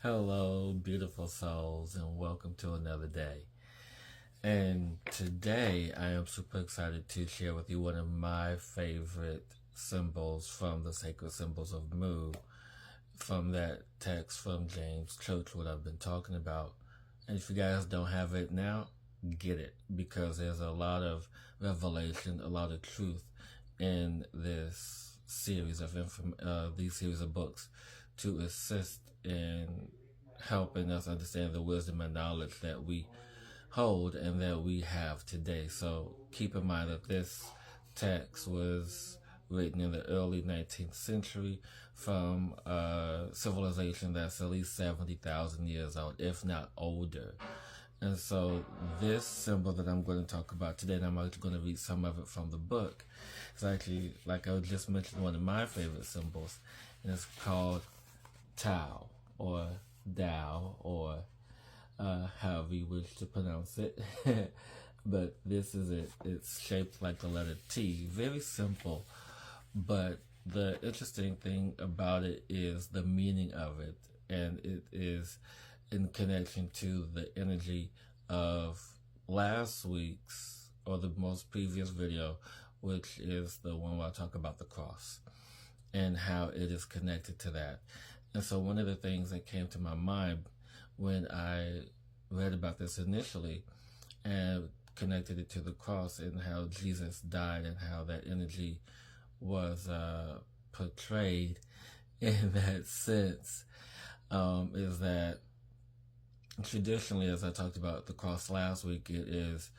Hello, beautiful souls, and welcome to another day. And today I am super excited to share with you one of my favorite symbols from the Sacred Symbols of Mu, from that text from James Church, what I've been talking about. And if you guys don't have it now, get it, because there's a lot of revelation, a lot of truth in this series of these series of books to assist in helping us understand the wisdom and knowledge that we hold and that we have today. So keep in mind that this text was written in the early 19th century from a civilization that's at least 70,000 years old, if not older. And so this symbol that I'm going to talk about today, and I'm actually going to read some of it from the book, it's actually, like I just mentioned, one of my favorite symbols, and it's called Tao, or Tao, or however you wish to pronounce it. But this is it. It's shaped like the letter T. Very simple, but the interesting thing about it is the meaning of it, and it is in connection to the energy of last week's, or the most previous video, which is the one where I talk about the cross and how it is connected to that. And so one of the things that came to my mind when I read about this initially and connected it to the cross and how Jesus died and how that energy was portrayed in that sense, is that traditionally, as I talked about the cross last week, it is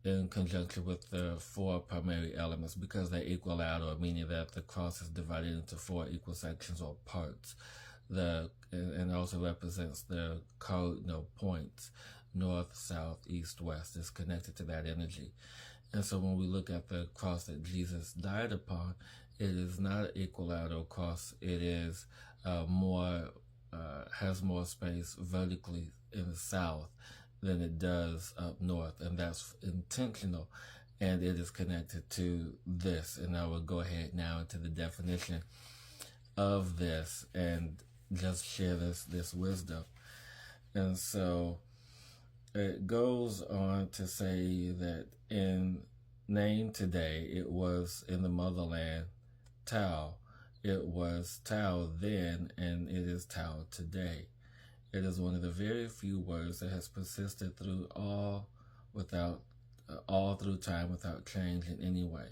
in conjunction with the four primary elements because they equal out, or meaning that the cross is divided into four equal sections or parts. And also represents the cardinal points, north, south, east, west, is connected to that energy. And so when we look at the cross that Jesus died upon, it is not an equilateral cross. It is has more space vertically in the south than it does up north, and that's intentional, and it is connected to this. And I will go ahead now into the definition of this and just share this wisdom. And so it goes on to say that in name today, it was in the motherland Tao. It was Tao then, and it is Tao today. It is one of the very few words that has persisted through all through time without change in any way.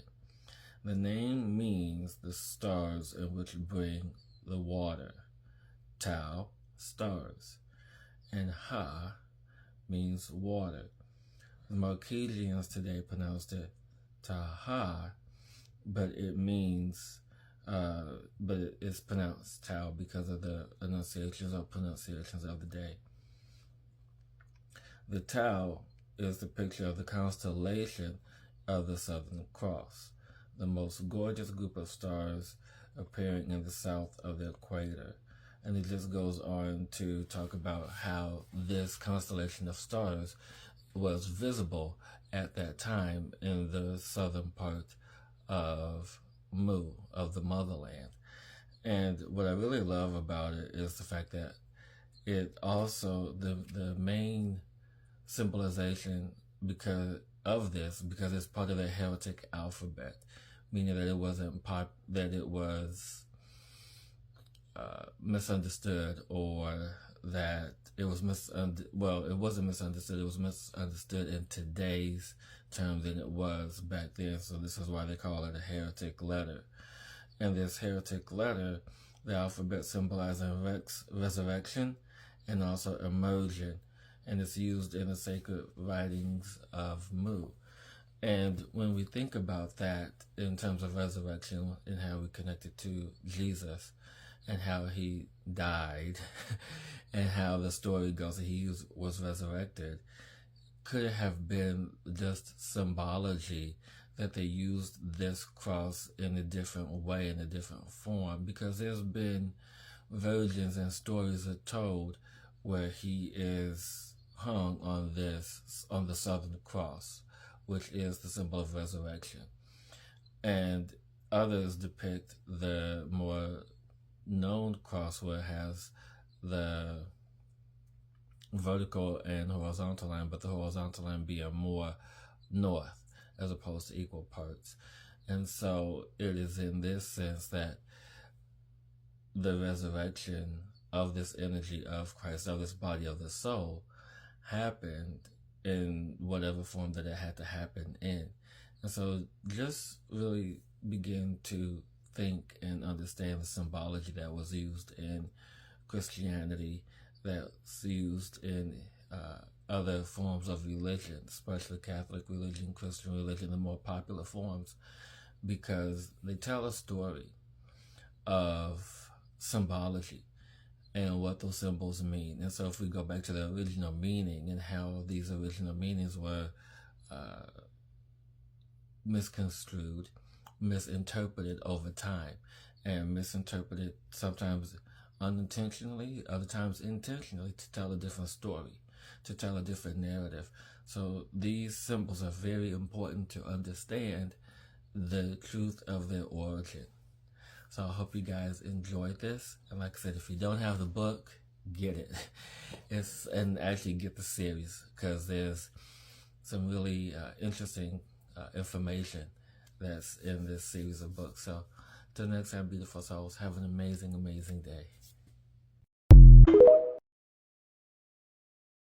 The name means the stars in which bring the water. Tao, stars, and Ha means water. The Marquesians today pronounced it Taha, but it means, but it's pronounced Tao because of the enunciations or pronunciations of the day. The Tao is the picture of the constellation of the Southern Cross, the most gorgeous group of stars appearing in the south of the equator. And it just goes on to talk about how this constellation of stars was visible at that time in the southern part of Mu, of the motherland. And what I really love about it is the fact that it also, the main symbolization because it's part of the Hermetic alphabet, meaning that it wasn't that it was misunderstood, or that it was it wasn't misunderstood. It was misunderstood in today's terms than it was back then. So this is why they call it a heretic letter. And this heretic letter, the alphabet symbolizing resurrection and also immersion, and it's used in the sacred writings of Mu. And when we think about that in terms of resurrection and how we connect it to Jesus, and how he died, and how the story goes that he was resurrected, could it have been just symbology that they used this cross in a different way, in a different form? Because there's been versions and stories are told where he is hung on the Southern Cross, which is the symbol of resurrection. And others depict the more known cross where it has the vertical and horizontal line, but the horizontal line being more north as opposed to equal parts. And so it is in this sense that the resurrection of this energy of Christ, of this body of the soul, happened in whatever form that it had to happen in. And so just really begin to think and understand the symbology that was used in Christianity, that's used in other forms of religion, especially Catholic religion, Christian religion, the more popular forms, because they tell a story of symbology and what those symbols mean. And so if we go back to the original meaning and how these original meanings were misconstrued, misinterpreted over time, and misinterpreted sometimes unintentionally, other times intentionally, to tell a different story, to tell a different narrative. So these symbols are very important to understand the truth of their origin. So I hope you guys enjoyed this. And like I said, if you don't have the book, get it. And actually get the series, because there's some really interesting information that's in this series of books. So till next time, beautiful souls, have an amazing, amazing day.